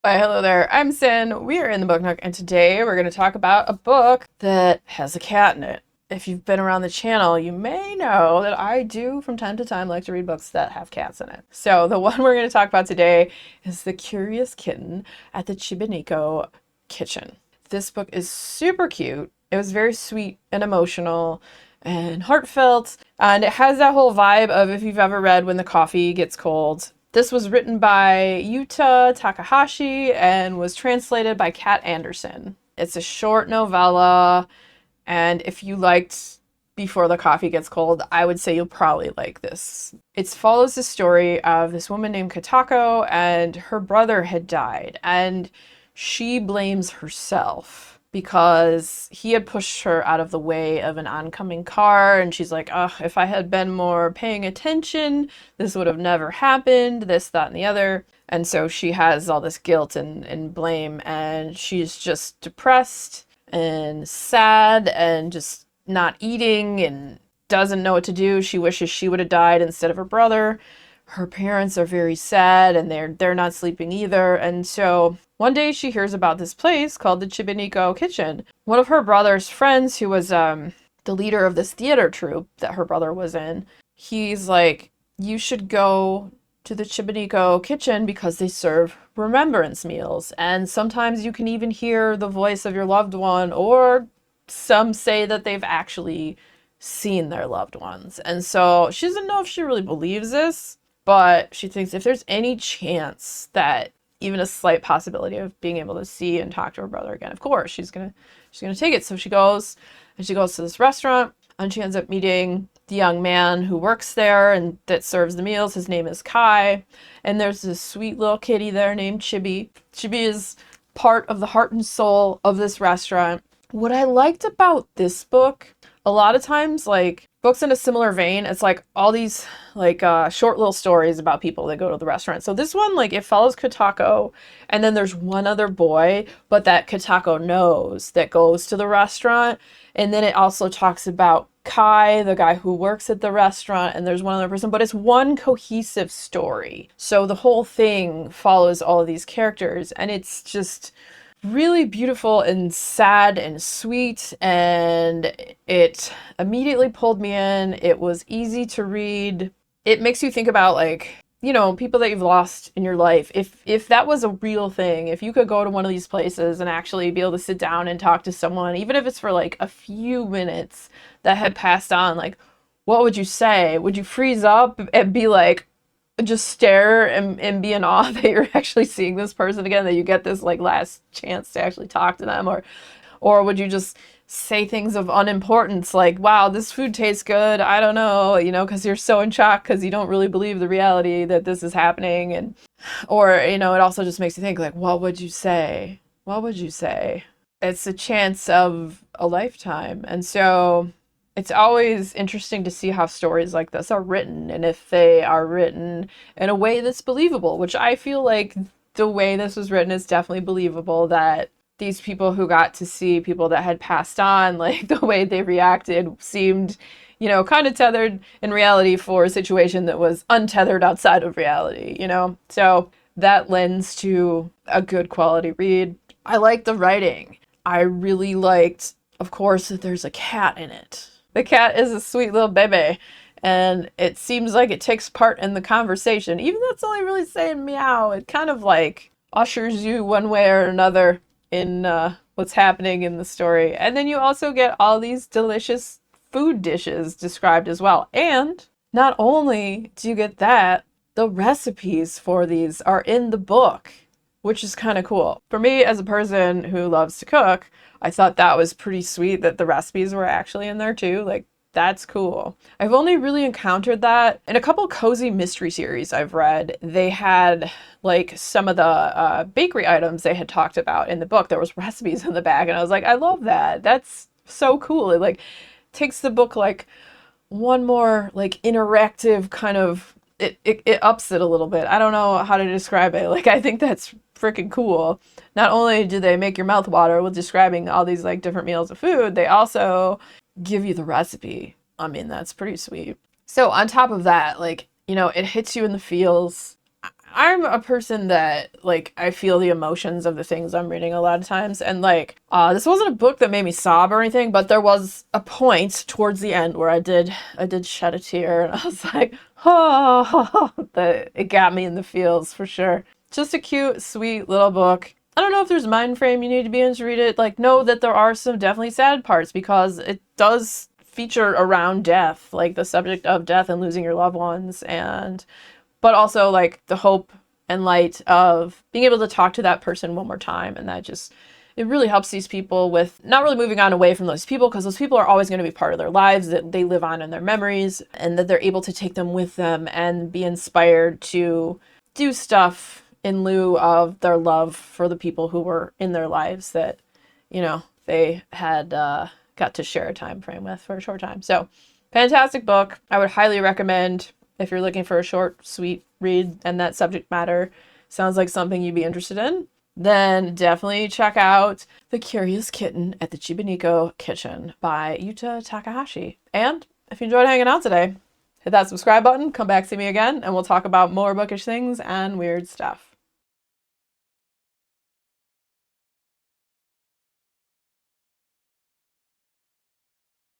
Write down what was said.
Hi, hello there. I'm Sin. We are in the Book Nook, and today we're going to talk about a book that has a cat in it. If you've been around the channel, you may know that I do from time to time like to read books that have cats in it. So the one we're going to talk about today is The Curious Kitten at the Chibineko Kitchen. This book is super cute. It was very sweet and emotional and heartfelt, and it has that whole vibe of if you've ever read When the Coffee Gets Cold. This was written by Yuta Takahashi and was translated by Kat Anderson. It's a short novella, and if you liked Before the Coffee Gets Cold, I would say you'll probably like this. It follows the story of this woman named Katako, and her brother had died, and she blames herself because he had pushed her out of the way of an oncoming car, and she's like, oh, if I had been more paying attention, this would have never happened, this, that, and the other. And so she has all this guilt and blame, and she's just depressed and sad and just not eating and doesn't know what to do. She wishes she would have died instead of her brother. Her parents are very sad, and they're not sleeping either. And so one day she hears about this place called the Chibineko Kitchen. One of her brother's friends, who was the leader of this theater troupe that her brother was in, he's like, you should go to the Chibineko Kitchen because they serve remembrance meals. And sometimes you can even hear the voice of your loved one, or some say that they've actually seen their loved ones. And so she doesn't know if she really believes this, but she thinks if there's any chance that even a slight possibility of being able to see and talk to her brother again, of course she's gonna take it. So she goes to this restaurant, and she ends up meeting the young man who works there and that serves the meals. His name is Kai, and there's this sweet little kitty there named Chibi. Chibi is part of the heart and soul of this restaurant. What I liked about this book, a lot of times, like books in a similar vein, it's like all these like short little stories about people that go to the restaurant. So this one, like, it follows Katako, and then there's one other boy, but that Katako knows, that goes to the restaurant. And then it also talks about Kai, the guy who works at the restaurant, and there's one other person, but it's one cohesive story. So the whole thing follows all of these characters, and it's just really beautiful and sad and sweet, and it immediately pulled me in. It was easy to read. It makes you think about, like, you know, people that you've lost in your life. If that was a real thing, if you could go to one of these places and actually be able to sit down and talk to someone, even if it's for like a few minutes, that had passed on, like, what would you say? Would you freeze up and be like, just stare and be in awe that you're actually seeing this person again, that you get this like last chance to actually talk to them? Or would you just say things of unimportance, like, wow, this food tastes good, I don't know, you know, because you're so in shock because you don't really believe the reality that this is happening? And or, you know, it also just makes you think, like, what would you say? What would you say? It's a chance of a lifetime. And so it's always interesting to see how stories like this are written, and if they are written in a way that's believable, which I feel like the way this was written is definitely believable, that these people who got to see people that had passed on, like, the way they reacted seemed, you know, kind of tethered in reality for a situation that was untethered outside of reality, you know? So that lends to a good quality read. I like the writing. I really liked, of course, that there's a cat in it. The cat is a sweet little baby, and it seems like it takes part in the conversation. Even though it's only really saying meow, it kind of like ushers you one way or another in what's happening in the story. And then you also get all these delicious food dishes described as well. And not only do you get that, the recipes for these are in the book, which is kind of cool. For me, as a person who loves to cook, I thought that was pretty sweet that the recipes were actually in there too. Like, that's cool. I've only really encountered that in a couple cozy mystery series I've read. They had, like, some of the bakery items they had talked about in the book. There was recipes in the back, and I was like, I love that. That's so cool. It, like, takes the book, like, one more, like, interactive kind of, it ups it a little bit. I don't know how to describe it. Like, I think that's freaking cool. Not only do they make your mouth water with describing all these, like, different meals of food, they also give you the recipe. I mean, that's pretty sweet. So on top of that, like, you know, it hits you in the feels. I'm a person that, like, I feel the emotions of the things I'm reading a lot of times. And, like, this wasn't a book that made me sob or anything, but there was a point towards the end where I did shed a tear. And I was like, oh, it got me in the feels for sure. Just a cute, sweet little book. I don't know if there's a mind frame you need to be in to read it. Like, know that there are some definitely sad parts because it does feature around death, like the subject of death and losing your loved ones, and but also like the hope and light of being able to talk to that person one more time. And that just, it really helps these people with not really moving on away from those people, because those people are always going to be part of their lives, that they live on in their memories, and that they're able to take them with them and be inspired to do stuff in lieu of their love for the people who were in their lives that, you know, they had got to share a time frame with for a short time. So fantastic book. I would highly recommend if you're looking for a short, sweet read and that subject matter sounds like something you'd be interested in. Then definitely check out The Curious Kitten at the Chibineko Kitchen by Yuta Takahashi. And if you enjoyed hanging out today, hit that subscribe button, come back, see me again, and we'll talk about more bookish things and weird stuff.